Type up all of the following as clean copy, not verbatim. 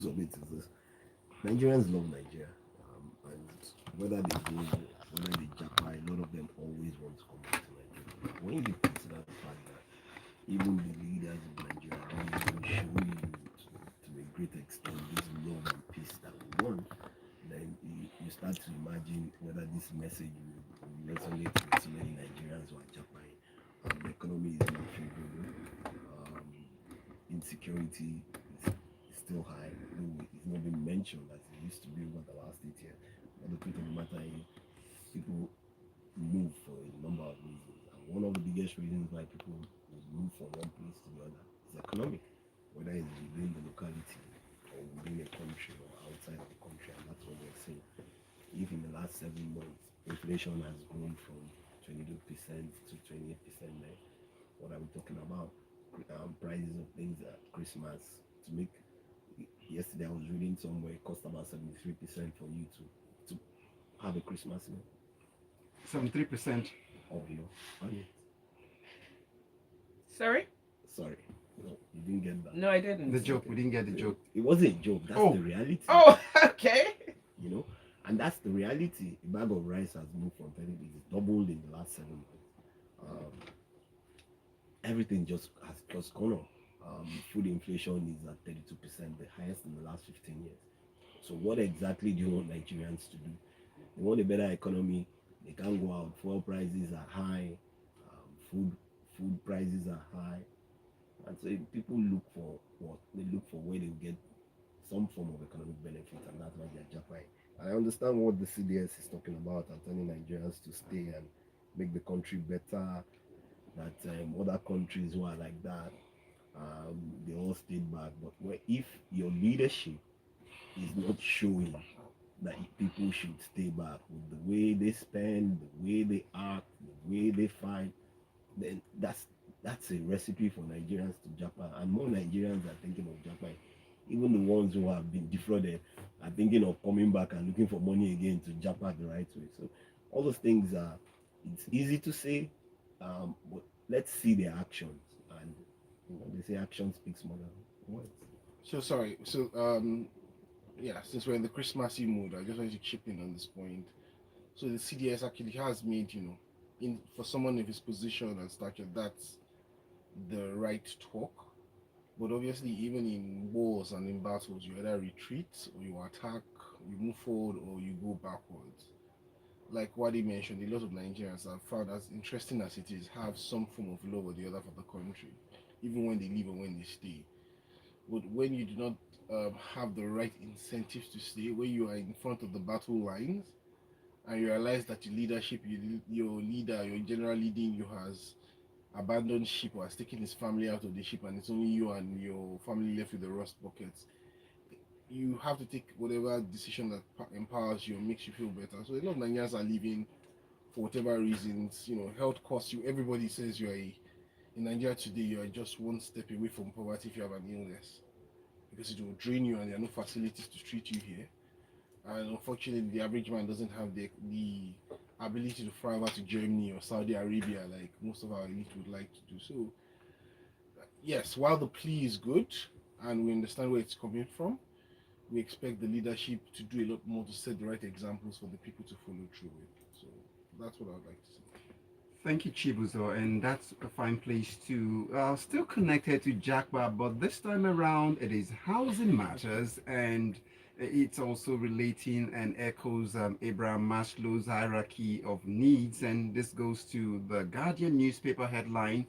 of it is this: Nigerians love Nigeria, and whether they go, whether they japa, a lot of them always want to come back to Nigeria. When you consider the fact that even the leaders of Nigeria don't even show you to a great extent this love and peace that we want, then you start to imagine whether this message will resonate with so many Nigerians who are japping. The economy is not favorable. Um, Insecurity is still high, though it's not been mentioned as it used to be over the last 8 years. But the truth of the matter is, people move for a number of reasons. And one of the biggest reasons why people will move from one place to the other is economic, whether it's within the locality or within a country or outside of the country. And that's what we're seeing. If in the last 7 months inflation has grown from 22% to 28% now, what are we talking about? Prices of things at Christmas to make. Yesterday I was reading somewhere it cost about 73% for you to have a Christmas meal 73%. of your money. Sorry? Sorry, no, you didn't get that. No, I didn't. The joke, we didn't get the joke. It wasn't a joke. That's Oh. the reality. Oh, okay. You know, and that's the reality. A bag of rice has moved from 30, it's doubled in the last 7 months. Everything just has just gone up. Food inflation is at 32%, the highest in the last 15 years. So what exactly do you want Nigerians to do? They want a better economy. They can't go out. Fuel prices are high. Food prices are high. And so people look for what? They look for where they get some form of economic benefit, and that's why they're Japan. I understand what the CDS is talking about and telling Nigerians to stay and make the country better. That other countries who are like that, they all stayed back. But if your leadership is not showing that people should stay back with the way they spend, the way they act, the way they fight, then that's a recipe for Nigerians to Japan. And more Nigerians are thinking of Japan. Even the ones who have been defrauded are thinking of coming back and looking for money again to Japan the right way. So all those things are, it's easy to say, but let's see their actions. And they say action speaks more than words. So sorry. So yeah, since we're in the Christmassy mood, I just wanted to chip in on this point. So the CDS actually has made, in for someone of his position and stature, that's the right talk. But obviously, even in wars and in battles, you either retreat or you attack, you move forward or you go backwards. Like Wadi mentioned, a lot of Nigerians have found, as interesting as it is, have some form of love or the other for the country, even when they leave or when they stay. But when you do not have the right incentives to stay, when you are in front of the battle lines and you realize that your leadership, your leader, your general leading you has abandoned ship or has taken his family out of the ship and it's only you and your family left with the rust buckets, you have to take whatever decision that empowers you and makes you feel better. So a lot of Nigerians are leaving for whatever reasons. Health costs you. Everybody says in Nigeria today, you are just one step away from poverty if you have an illness, because it will drain you and there are no facilities to treat you here. And unfortunately, the average man doesn't have the ability to fly over to Germany or Saudi Arabia like most of our elite would like to do. So, yes, while the plea is good and we understand where it's coming from, we expect the leadership to do a lot more to set the right examples for the people to follow through with. So, that's what I'd like to say. Thank you, Chibuzor, and that's a fine place to still connected to Jackba, but this time around it is housing matters, and it's also relating and echoes Abraham Maslow's hierarchy of needs, and this goes to the Guardian newspaper headline: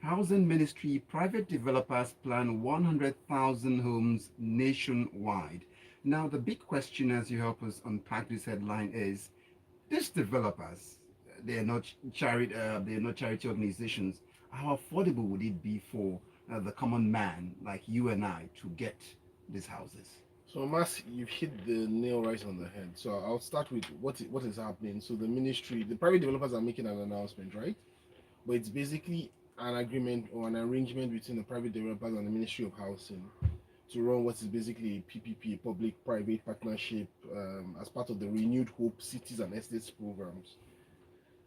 Housing Ministry, private developers plan 100,000 homes nationwide. Now, the big question as you help us unpack this headline is, these developers, they are not charity organizations. How affordable would it be for the common man like you and I to get these houses? So, Mas, you've hit the nail right on the head. So, I'll start with what is happening. So, the ministry, the private developers are making an announcement, right? But it's basically an agreement or an arrangement between the private developers and the Ministry of Housing to run what is basically a PPP, a public-private partnership, as part of the Renewed Hope Cities and Estates programs.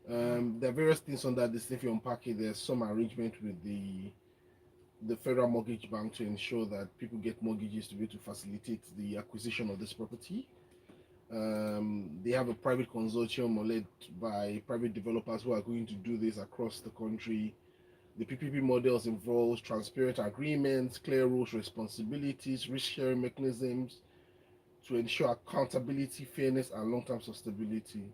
There are various things on that. This, if you unpack it, there's some arrangement with the Federal Mortgage Bank to ensure that people get mortgages to be able to facilitate the acquisition of this property. They have a private consortium led by private developers who are going to do this across the country. The PPP models involves transparent agreements, clear rules, responsibilities, risk-sharing mechanisms to ensure accountability, fairness, and long-term sustainability.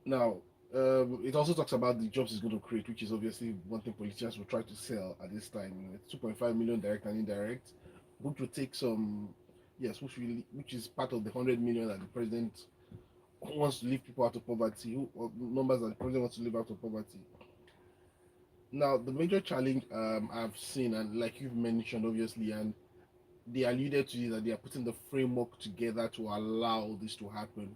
Now, it also talks about the jobs it's going to create, which is obviously one thing politicians will try to sell at this time. It's 2.5 million direct and indirect, which will take some, yes, which is part of the 100 million that the president wants to leave people out of poverty, or numbers that the president wants to leave out of poverty. Now, the major challenge I've seen, and like you've mentioned, obviously, and they alluded to, is that they are putting the framework together to allow this to happen,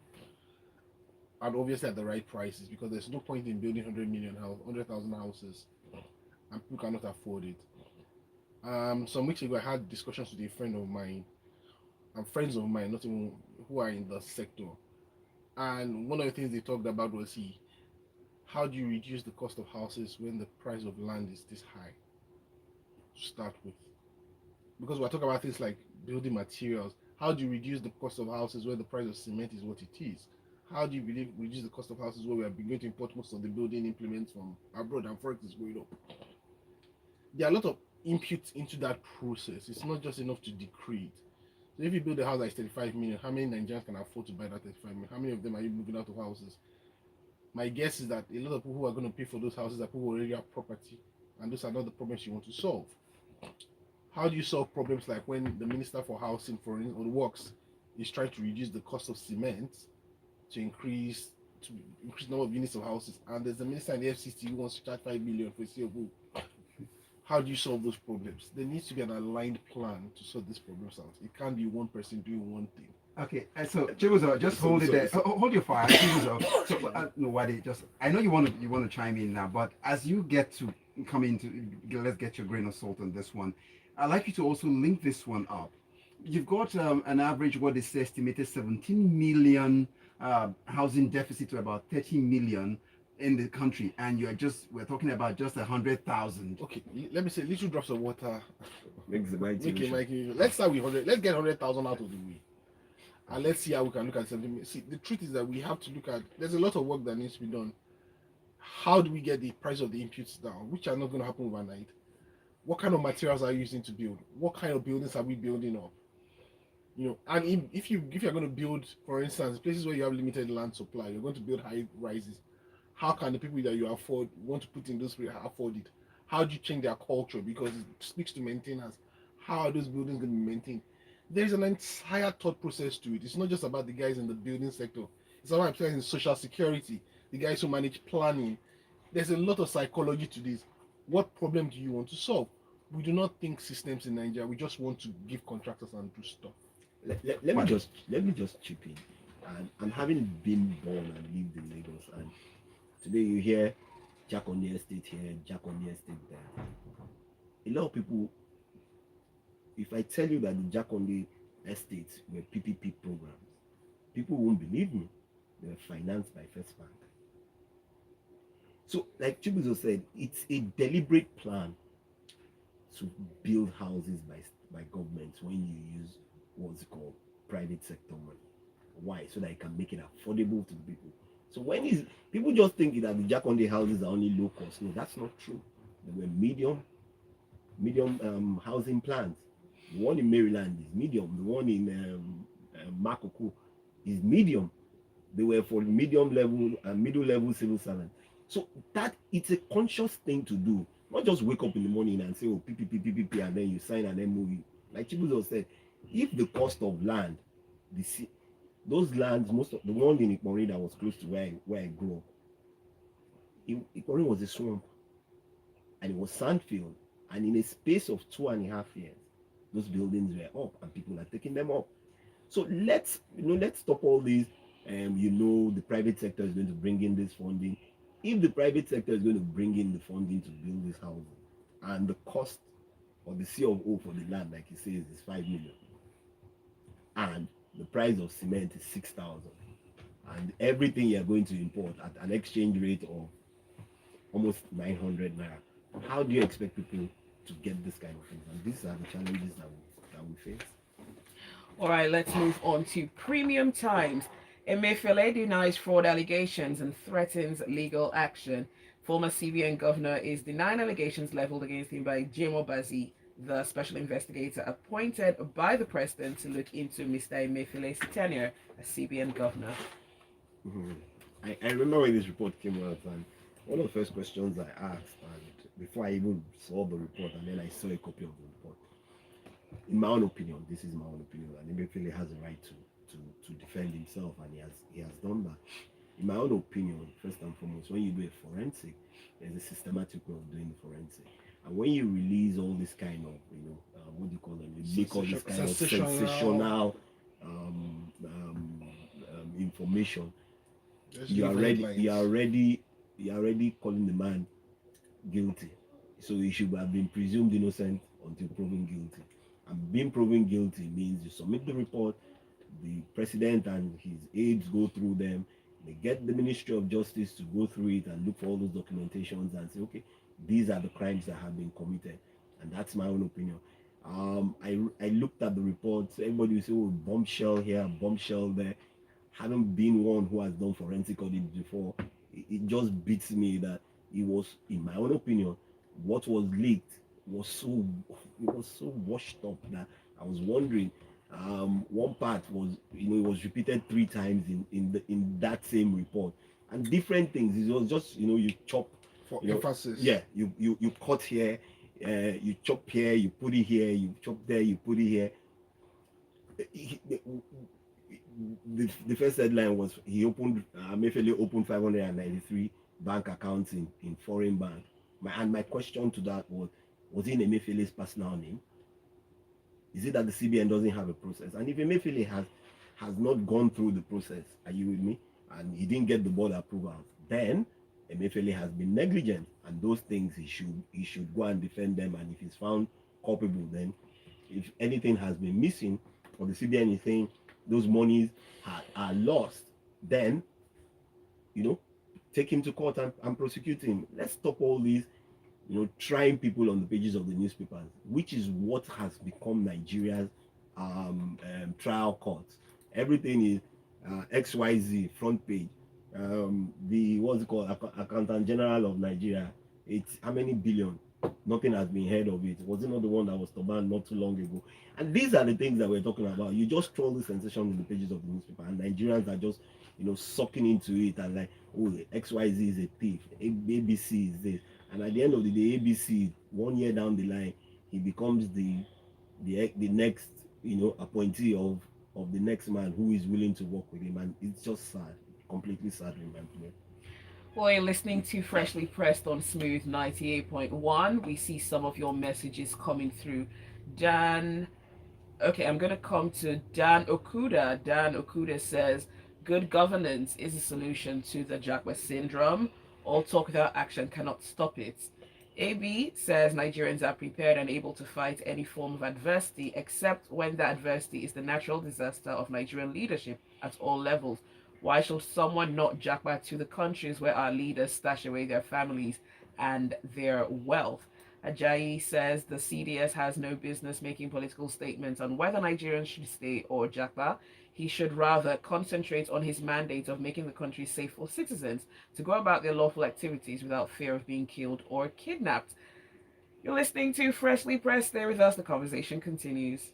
and obviously at the right prices, because there's no point in building 100,000 houses, and people cannot afford it. Some weeks ago, I had discussions with a friend of mine, and friends of mine, not even who are in the sector, and one of the things they talked about was how do you reduce the cost of houses when the price of land is this high to start with? Because we're talking about things like building materials. How do you reduce the cost of houses when the price of cement is what it is? How do you reduce the cost of houses where we are beginning to import most of the building implements from abroad and forex is going up? There are a lot of inputs into that process. It's not just enough to decree it. So if you build a house that is 35 million, how many Nigerians can afford to buy that 35 million? How many of them are you moving out of houses? My guess is that a lot of people who are going to pay for those houses are people who already have property, and those are not the problems you want to solve. How do you solve problems like when the Minister for Housing, for instance, or the Works, is trying to reduce the cost of cement to increase the number of units of houses, and there's a minister in the FCC who wants to charge 5 million for a CFO? How do you solve those problems? There needs to be an aligned plan to sort these problems out. It can't be one person doing one thing. Okay, so Chibuzor, just hold it there. Hold your fire, Chibuzor. So, no, Uade, just I know you want to chime in now, but as you get to come into, let's get your grain of salt on this one. I'd like you to also link this one up. You've got an average what is estimated 17 million housing deficit to about 30 million in the country, and we're talking about just 100,000. Okay, let me say little drops of water. Makes the mighty ocean. Let's start with 100. Let's get 100,000 out of the way. And let's see how we can look at something. See, the truth is that we have to look at, there's a lot of work that needs to be done. How do we get the price of the inputs down, which are not going to happen overnight? What kind of materials are you using to build? What kind of buildings are we building up? And if you're going to build, for instance, places where you have limited land supply, you're going to build high rises. How can the people that you want to put in those places afford it? How do you change their culture? Because it speaks to maintenance. How are those buildings going to be maintained? There's an entire thought process to it. It's not just about the guys in the building sector. It's about guys in social security, the guys who manage planning. There's a lot of psychology to this. What problem do you want to solve? We do not think systems in Nigeria. We just want to give contractors and do stuff. Let me just chip in. And having been born and lived in Lagos, and today you hear Jack on the estate here, Jack on the estate there. A lot of people, if I tell you that the Jack on the estates were PPP programs, people won't believe me. They were financed by First Bank. So, like Chibuzor said, it's a deliberate plan to build houses by governments when you use what's called private sector money. Why? So that it can make it affordable to the people. So when people just think that the Jack on the houses are only low cost. No, that's not true. They were medium housing plans. The one in Maryland is medium. The one in Makoko is medium. They were for medium level and middle level civil servants. So that it's a conscious thing to do. Not just wake up in the morning and say, oh, PPP, and then you sign an MOU. Like Chibuzor said, if the cost of land, those lands, most of the one in Ikpori that was close to where I grew up, Ikpori was a swamp, and it was sandfield, and in a space of 2.5 years, those buildings were up, and people are taking them up. So let's stop all these. The private sector is going to bring in this funding. If the private sector is going to bring in the funding to build this housing, and the cost or the C of O for the land, like he says, is 5 million, and the price of cement is 6,000, and everything you're going to import at an exchange rate of almost 900 naira, how do you expect people to get this kind of things. And these are the challenges that we face. All right, let's move on to Premium Times. Emefiele denies fraud allegations and threatens legal action. Former CBN governor is denying allegations leveled against him by Jim Obazi, the special investigator appointed by the president to look into Mr. Emefiele's tenure as CBN governor. Mhm. I remember when this report came out, and one of the first questions I asked, and before I even saw the report, and then I saw a copy of the report, in my own opinion, this is my own opinion, and Emefiele has a right to defend himself, and he has done that. In my own opinion, first and foremost, when you do a forensic, there's a systematic way of doing the forensic. And when you release all this kind of, what do you call them? You make all this kind of sensational information. You are already calling the man guilty. So he should have been presumed innocent until proven guilty. And being proven guilty means you submit the report, the president and his aides go through them, they get the Ministry of Justice to go through it and look for all those documentations and say, okay, these are the crimes that have been committed. And that's my own opinion. I looked at the reports. Everybody will say, oh, bombshell here, bombshell there. Having been one who has done forensic audit before, it just beats me that it was, in my own opinion, what was leaked was so washed up that I was wondering. One part was, it was repeated 3 times in that same report, and different things. It was just, you chop for emphasis. Yeah, you cut here, you chop here, you put it here, you chop there, you put it here. The first headline was Emefiele opened 593 bank accounts in foreign bank. My question to that was it in Emefiele's personal name? Is it that the CBN doesn't have a process? And if Emefiele has not gone through the process, are you with me? And he didn't get the board approval, then Emefiele has been negligent, and those things he should go and defend them. And if he's found culpable, then if anything has been missing, or the CBN is saying those monies are lost, then take him to court and prosecute him. Let's stop all these trying people on the pages of the newspapers, which is what has become Nigeria's trial courts. Everything is XYZ front page. The what's it called, Accountant General of Nigeria, it's how many billion? Nothing has been heard of it. Was it not the one that was banned not too long ago? And these are the things that we're talking about. You just troll the sensation in the pages of the newspaper, and Nigerians are just sucking into it and like, oh, XYZ is a thief, ABC is this. And at the end of the day, ABC, 1 year down the line, he becomes the next, appointee of the next man who is willing to work with him. And it's just sad, completely sad in my opinion. Well, you're listening to Freshly Pressed on Smooth 98.1. We see some of your messages coming through. Dan, okay, I'm going to come to Dan Okuda. Dan Okuda says, good governance is a solution to the Jacques syndrome. All talk without action cannot stop it. AB says Nigerians are prepared and able to fight any form of adversity, except when the adversity is the natural disaster of Nigerian leadership at all levels. Why should someone not jack back to the countries where our leaders stash away their families and their wealth? Ajayi says the CDS has no business making political statements on whether Nigerians should stay or jack back. He should rather concentrate on his mandate of making the country safe for citizens to go about their lawful activities without fear of being killed or kidnapped. You're listening to Freshly Pressed. Stay with us. The conversation continues.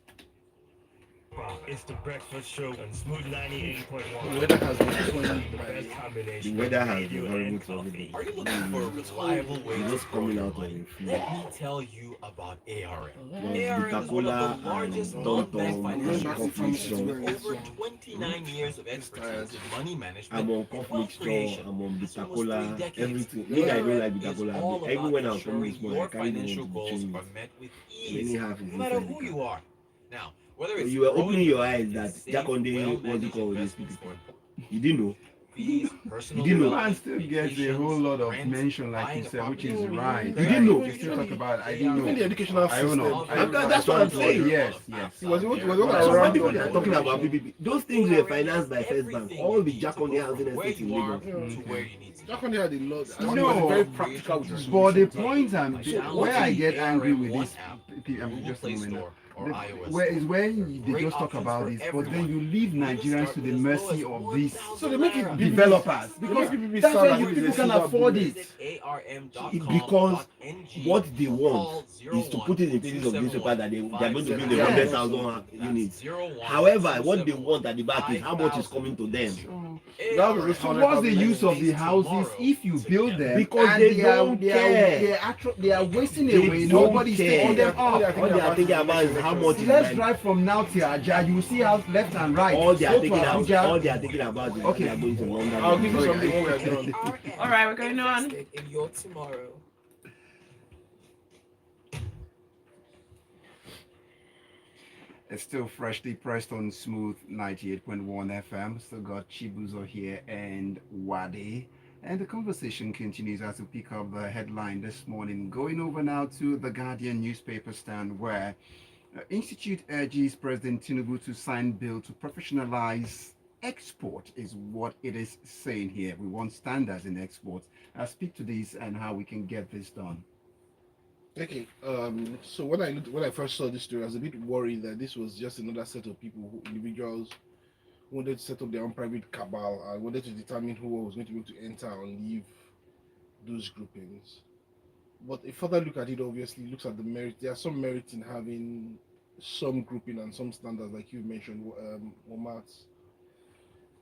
It's the breakfast show on Smooth 98.1. The weather has been The swinging best combination The weather of has radio been horrible and to coffee. everybody. Are you looking for a reliable way It's to just grow coming your out of money? a Let me tell you about ARM. Plus ARM is one of Coca-Cola the largest and non-bank Tom financial coffee institutions with mixture. over 29 years of expertise in money management, I'm on cough wealth mixture, creation. I'm on That's bitter almost 3 cola, decades. everything. Me, I don't like bitter is cola. all about Everywhere I'm coming ensuring this morning, I your carry the financial one to goals change. are met with Many ease, have is no matter inside the who car. you are. Now, whether So it's you were growing opening your money eyes in that safe, Jack on the what do you well-managed call these investments people? for You didn't know. fees, personal You didn't know. Man development, still gets a whole lot of rent, mention, like buying you a said, which property. is right. You didn't know. You still talk about, I didn't Even the know. educational I don't know. system. That's what I'm saying. Yes, yes. He was not So when around. people are talking about PPP, those things were financed by First Bank. All the Jack on the housing estates in Lagos. to where you need to Jacqueline had a lot. I think No, it was very practical with his but the solution. point where I get angry with ARM this, app, I'm just a Play moment now. Store or iOS Where is Store. when they Great just talk options about for this, but then everyone. you leave Even Nigerians start to the with as low mercy as of these 1,000 So they make it naira. developers They because make people that's sound why like you it's people a can silver afford bullet. it. Because arm.com.ng what they or want call is to put it in pages of newspaper that they are going to build Yeah. 100,000 units. However, what they want at the back is how much is coming to them. So what's the use of the houses if you build them? Because and they don't care. They are wasting They away. don't Nobody's care. taking them All up. All they are thinking about is how much is Let's mine. drive from now to Aja. You will see how left and right. All they are Go to thinking about, Abuja. all they are thinking about is Okay. they are going to London. I'll give you Sorry, something when we are done. All right, we're going on. In your tomorrow. It's still freshly pressed on Smooth 98.1 FM. Still got Chibuzor here and Uade. And the conversation continues as we pick up the headline this morning. Going over now to the Guardian newspaper stand where Institute urges President Tinubu to sign bill to professionalize export is what it is saying here. We want standards in exports. I'll speak to this and how we can get this done. Okay. So when I first saw this story, I was a bit worried that this was just another set of individuals who wanted to set up their own private cabal and wanted to determine who was going to be able to enter and leave those groupings. But a further look at it obviously looks at the merit. There are some merit in having some grouping and some standards, like you mentioned, Omats.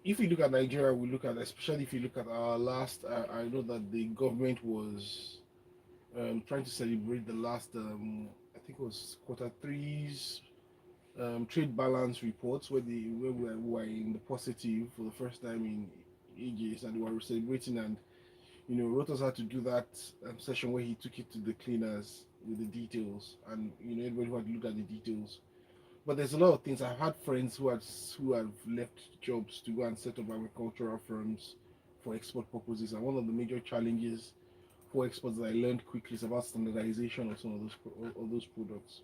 If we look at Nigeria, especially if you look at our last, I know that the government was trying to celebrate the last, I think it was Q3's trade balance reports where we were in the positive for the first time in ages, and we were celebrating. And Rotos had to do that session where he took it to the cleaners with the details, and everybody who had to look at the details. But there's a lot of things. I've had friends who have left jobs to go and set up agricultural firms for export purposes, and one of the major challenges for exports that I learned quickly is about standardization of some of those products.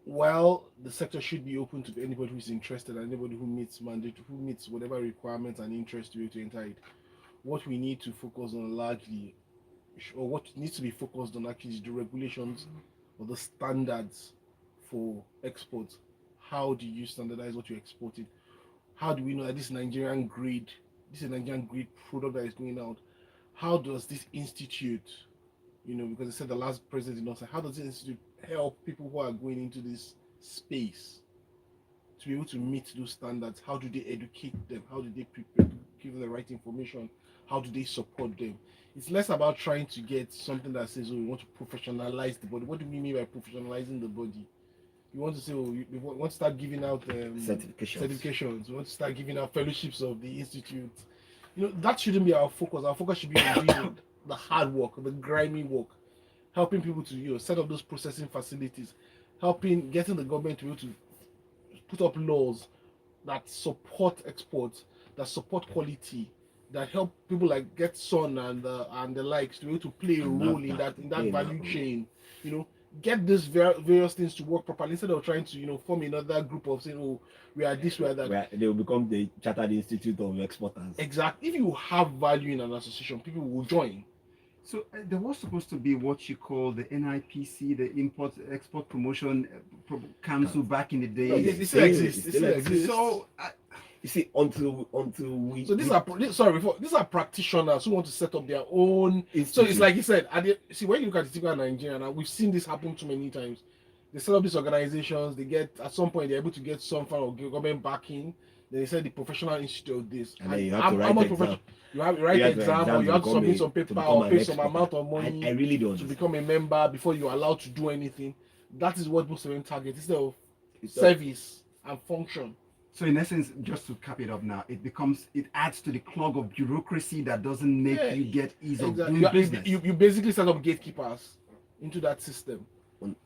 While the sector should be open to anybody who is interested and anybody who meets whatever requirements and interest to be able to enter it, what we need to focus on largely, or what needs to be focused on actually, is the regulations or the standards for exports. How do you standardize what you're exporting? How do we know that this is a Nigerian grade product that is going out? How does this institute, because they said the last president did not say, how does this institute help people who are going into this space to be able to meet those standards? How do they educate them? How do they prepare, give them the right information? How do they support them? It's less about trying to get something that says, oh, we want to professionalize the body. What do we mean by professionalizing the body? You want to say, oh, we want to start giving out certifications. We want to start giving out fellowships of the institute. That shouldn't be our focus. Our focus should be on doing the hard work, the grimy work, helping people to set up those processing facilities, getting the government to be able to put up laws that support exports, that support quality, that help people like Getson and the likes to be able to play a role in that value chain. Get these various things to work properly instead of trying to form another group of saying, oh, we are this, we are that. They will become the Chartered Institute of Exporters. Exactly. If you have value in an association, people will join. So there was supposed to be what you call the NIPC, the Import Export Promotion Council back in the day. No, it still exists. So you see, until we. So these are practitioners who want to set up their own. Institute. So it's like you said. When you look at the typical Nigerian, and we've seen this happen too many times. They set up these organizations. They get at some point they're able to get some form of government backing. Then they said the professional institute of this. And then you have to write the exam. You have to write the exam, or you have to submit some paper or pay some amount of money. I really don't. To become a member before you're allowed to do anything. That is what most of them target instead of service and function. So in essence, just to cap it up now, it adds to the clog of bureaucracy that doesn't make you get ease of doing business. You basically set up gatekeepers into that system.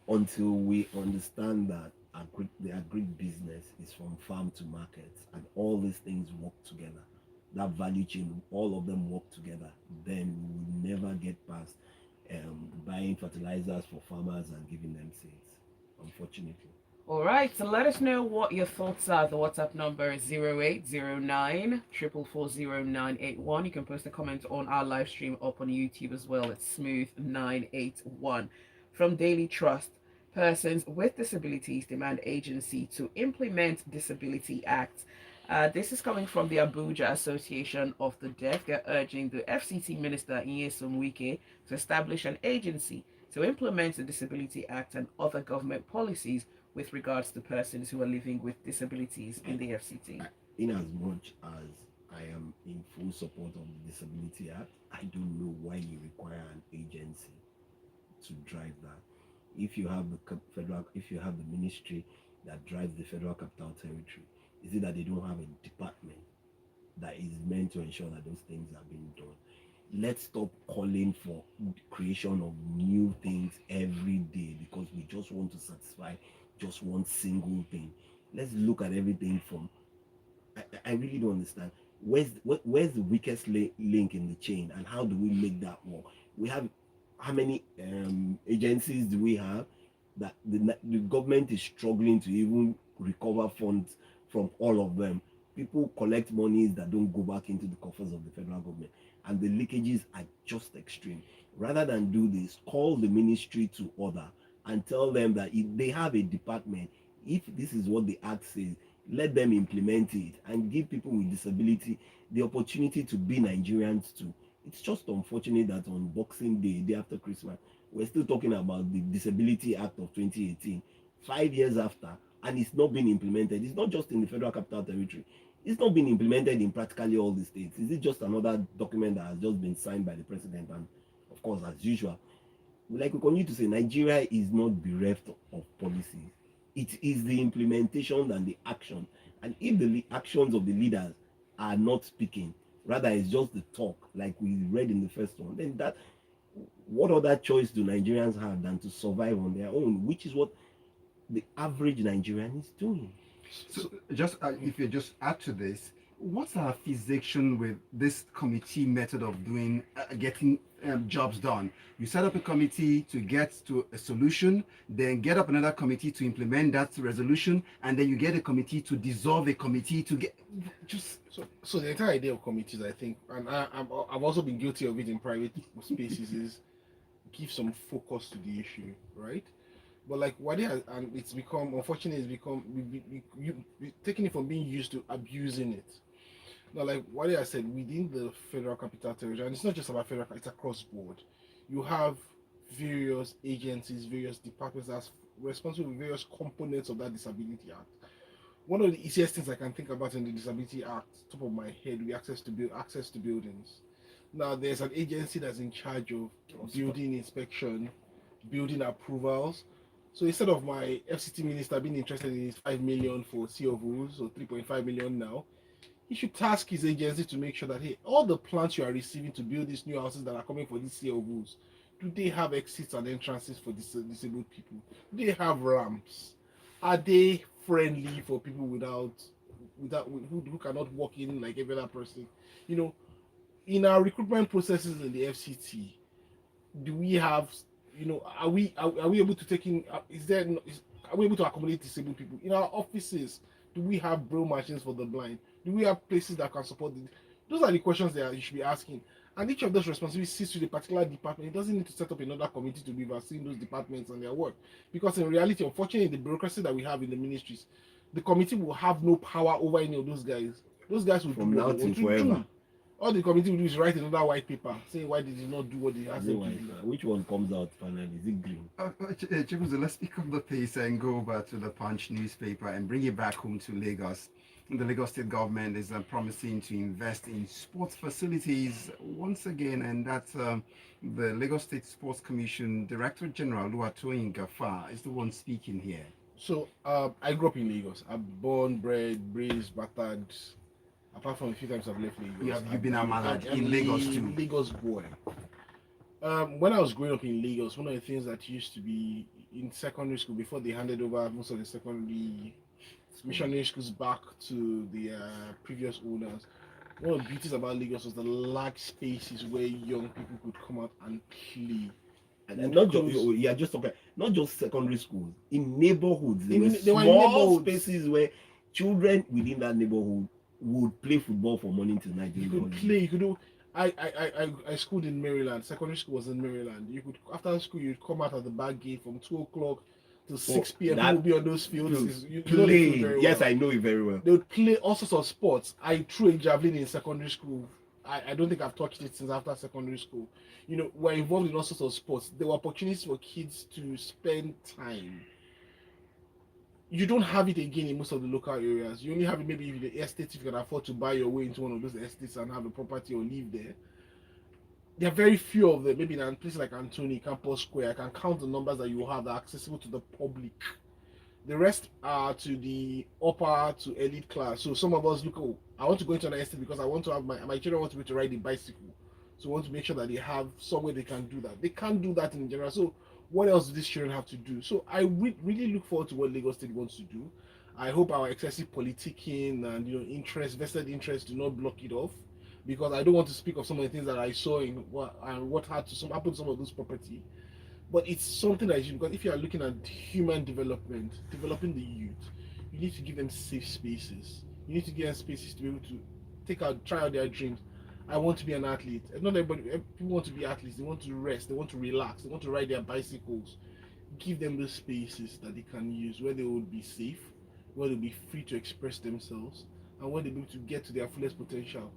Until we understand that the agri-business is from farm to market, and all these things work together, that value chain, all of them work together, then we will never get past buying fertilizers for farmers and giving them seeds, unfortunately. All right, so let us know what your thoughts are. The WhatsApp number is 0809 4440981. You can post a comment on our live stream up on YouTube as well. It's Smooth981. From Daily Trust, persons with disabilities demand agency to implement Disability Act. This is coming from the Abuja Association of the Deaf. They're urging the FCT Minister Nyesom Wike to establish an agency to implement the Disability Act and other government policies with regards to persons who are living with disabilities in the FCT. In as much as I am in full support of the Disability Act, I don't know why you require an agency to drive that. If you have the ministry that drives the Federal Capital Territory, is it that they don't have a department that is meant to ensure that those things are being done? Let's stop calling for creation of new things every day because we just want to satisfy just one single thing. Let's look at everything from. I really don't understand. Where's the weakest link in the chain, and how do we make that work? We have how many agencies do we have that the government is struggling to even recover funds from all of them? People collect monies that don't go back into the coffers of the federal government, and the leakages are just extreme. Rather than do this, call the ministry to order and tell them that if they have a department, if this is what the act says, let them implement it and give people with disability the opportunity to be Nigerians too. It's just unfortunate that on Boxing Day, day after Christmas, we're still talking about the Disability Act of 2018, 5 years after, and it's not being implemented. It's not just in the Federal Capital Territory. It's not being implemented in practically all the states. Is it just another document that has just been signed by the president? And of course, as usual, like we continue to say, Nigeria is not bereft of policies. It is the implementation and the action. And if the actions of the leaders are not speaking, rather it's just the talk, like we read in the first one, then that what other choice do Nigerians have than to survive on their own, which is what the average Nigerian is doing. So just if you just add to this, what's our fixation with this committee method of doing getting jobs done? You set up a committee to get to a solution, then get up another committee to implement that resolution, and then you get a committee to dissolve a committee to get just. So the entire idea of committees, I think, and I've also been guilty of it in private spaces, is give some focus to the issue, right? But like what it has, and it's become, unfortunately, it's become we taking it from being used to abusing it. Now, like what I said, within the Federal Capital Territory, and it's not just about federal, it's across board. You have various agencies, various departments that's responsible for various components of that Disability Act. One of the easiest things I can think about in the Disability Act, top of my head, would be access to buildings. Now, there's an agency that's in charge of building inspection, building approvals. So instead of my FCT minister being interested in his 5 million for COVs, or 3.5 million now, he should task his agency to make sure that, hey, all the plans you are receiving to build these new houses that are coming for these COVs, do they have exits and entrances for disabled people? Do they have ramps? Are they friendly for people who cannot walk in like every other person? You know, in our recruitment processes in the FCT, do we have, you know, are we able to take in? Are we able to accommodate disabled people in our offices? Do we have braille machines for the blind? Do we have places that can support the? Those are the questions that you should be asking. And each of those responsibilities sits with a particular department. It doesn't need to set up another committee to be overseeing those departments and their work. Because in reality, unfortunately, the bureaucracy that we have in the ministries, the committee will have no power over any of those guys. Those guys will From do now what they till want to forever. do. All the committee will do is write another white paper saying why they did not do what they asked them to do. Which one comes out finally? Is it green? Chibuzor, let's pick up the pace and go over to the Punch newspaper and bring it back home to Lagos. The Lagos State government is promising to invest in sports facilities once again, and that's the Lagos State Sports Commission Director General Oluwatoyin Gafa is the one speaking here. So I grew up in Lagos. I'm born, bred, raised, battered. Apart from a few times I've left Lagos. You've been a malad in Lagos too. Lagos boy. When I was growing up in Lagos, one of the things that used to be in secondary school before they handed over most of the secondary missionary schools back to the previous owners, one of the beauties about Lagos was the large spaces where young people could come out and play. And not just close. yeah, just talking, not just secondary schools, in neighborhoods. There were They were in small neighborhoods. spaces where children within that neighborhood would play football from morning till night. You could play. You could do. I schooled in Maryland. Secondary school was in Maryland. You could after school you'd come out of the back gate from 2 o'clock to 6 p.m. People would be on those fields. You know the field very Yes, well. I know it very well. They would play all sorts of sports. I threw a javelin in secondary school. I don't think I've touched it since after secondary school. You know, we're involved in all sorts of sports. There were opportunities for kids to spend time. You don't have it again in most of the local areas. You only have it maybe if the estate, if you can afford to buy your way into one of those estates and have a property or live there. There are very few of them. Maybe in places like Anthony, Campus Square, I can count the numbers that you have that are accessible to the public. The rest are to the upper to elite class. So some of us look, oh, I want to go into an estate because I want to have my children want to be to ride a bicycle. So we want to make sure that they have somewhere they can do that. They can't do that in general. So what else do these children have to do? So I really look forward to what Lagos State wants to do. I hope our excessive politicking and vested interest do not block it off, because I don't want to speak of some of the things that I saw in what had to happen to some of those property. But it's something that is, because if you are looking at human development, developing the youth, you need to give them safe spaces. You need to give them spaces to be able to try out their dreams. I want to be an athlete. Not everybody, people want to be athletes. They want to rest. They want to relax. They want to ride their bicycles. Give them those spaces that they can use where they will be safe, where they'll be free to express themselves, and where they'll be able to get to their fullest potential.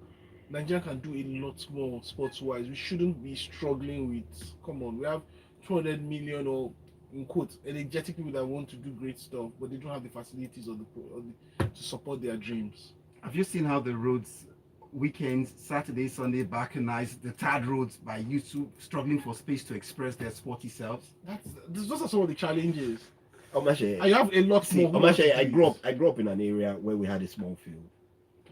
Nigeria can do a lot more sports-wise. We shouldn't be struggling with, come on, we have 200 million or, in quotes, energetic people that want to do great stuff, but they don't have the facilities to support their dreams. Have you seen how the roads weekends, Saturday, Sunday, balkanize the tarred roads by youth struggling for space to express their sporty selves? Those are some of the challenges. Omatseye, I have a lot more. Omatseye, I grew up in an area where we had a small field,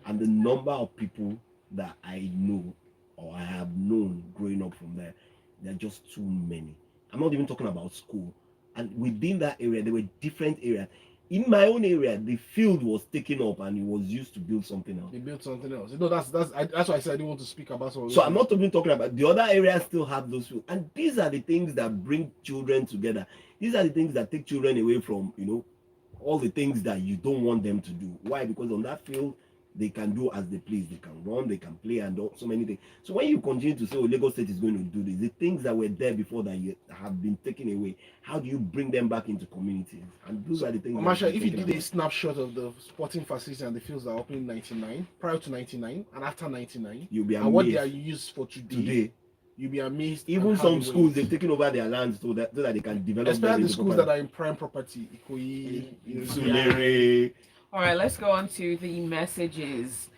and the number of people that I know or I have known growing up from there, they're just too many. I'm not even talking about school. And within that area, there were different areas. In my own area, the field was taken up and it was used to build something else. They built something else. No, that's why I said I didn't want to speak about some. So I'm not even talking about the other areas still have those fields. And these are the things that bring children together. These are the things that take children away from, all the things that you don't want them to do. Why? Because on that field, they can do as they please. They can run, they can play, and so many things. So when you continue to say, oh, Lagos State is going to do this, the things that were there before that have been taken away, how do you bring them back into communities? And those are the things. Omatseye, if you did a snapshot of the sporting facilities and the fields that opened in 99, prior to 99, and after 99, you'll be amazed. And what they are used for today, you'll be amazed. Even some schools, they've taken over their lands so that they can develop. Especially the schools that are in prime property, Ikoyi, All right, let's go on to the messages.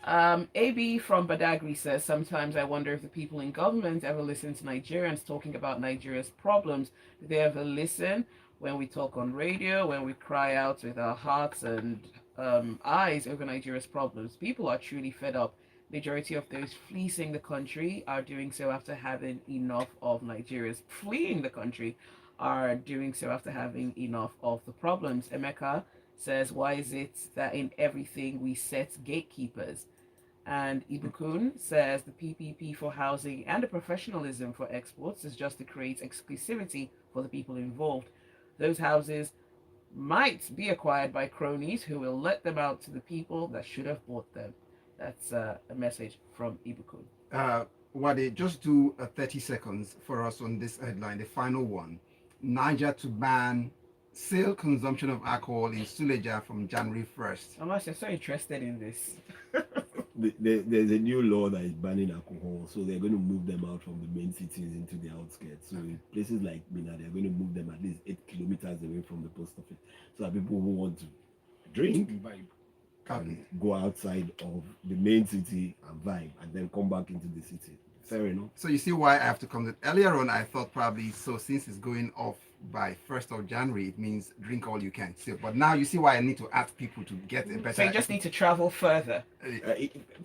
AB from Badagry says, sometimes I wonder if the people in government ever listen to Nigerians talking about Nigeria's problems. Do they ever listen when we talk on radio, when we cry out with our hearts and eyes over Nigeria's problems? People are truly fed up. Majority of those fleecing the country are doing so after having enough of Nigeria's fleeing the country are doing so after having enough of the problems. Emeka says, why is it that in everything we set gatekeepers? And Ibukun says the PPP for housing and the professionalism for exports is just to create exclusivity for the people involved. Those houses might be acquired by cronies who will let them out to the people that should have bought them. That's a message from Ibukun. Uade, just do 30 seconds for us on this headline, the final one. Niger to ban sale consumption of alcohol in Suleja from January 1st. I'm actually so interested in this. There's a new law that is banning alcohol, so they're going to move them out from the main cities into the outskirts. So in places like Mina, they're going to move them at least 8 kilometers away from the post office, so that people who want to drink can go outside of the main city and vibe, and then come back into the city. Fair enough. So you see why I have to come. Earlier on, I thought probably since it's going off by 1st of January, it means drink all you can. So, but now you see why I need to ask people to get a better. So you just need to travel further.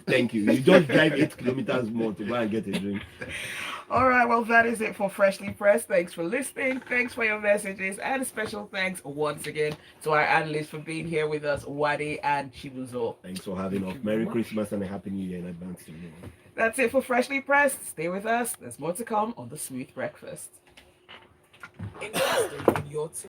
Thank you. You just drive 8 kilometers more to go and get a drink. All right, well, that is it for Freshly Pressed. Thanks for listening. Thanks for your messages. And special thanks once again to our analysts for being here with us, Uade and Chibuzor. Thanks for having us. Merry Christmas and a Happy New Year in advance to you. That's it for Freshly Pressed. Stay with us. There's more to come on the Smooth Breakfast. interested in your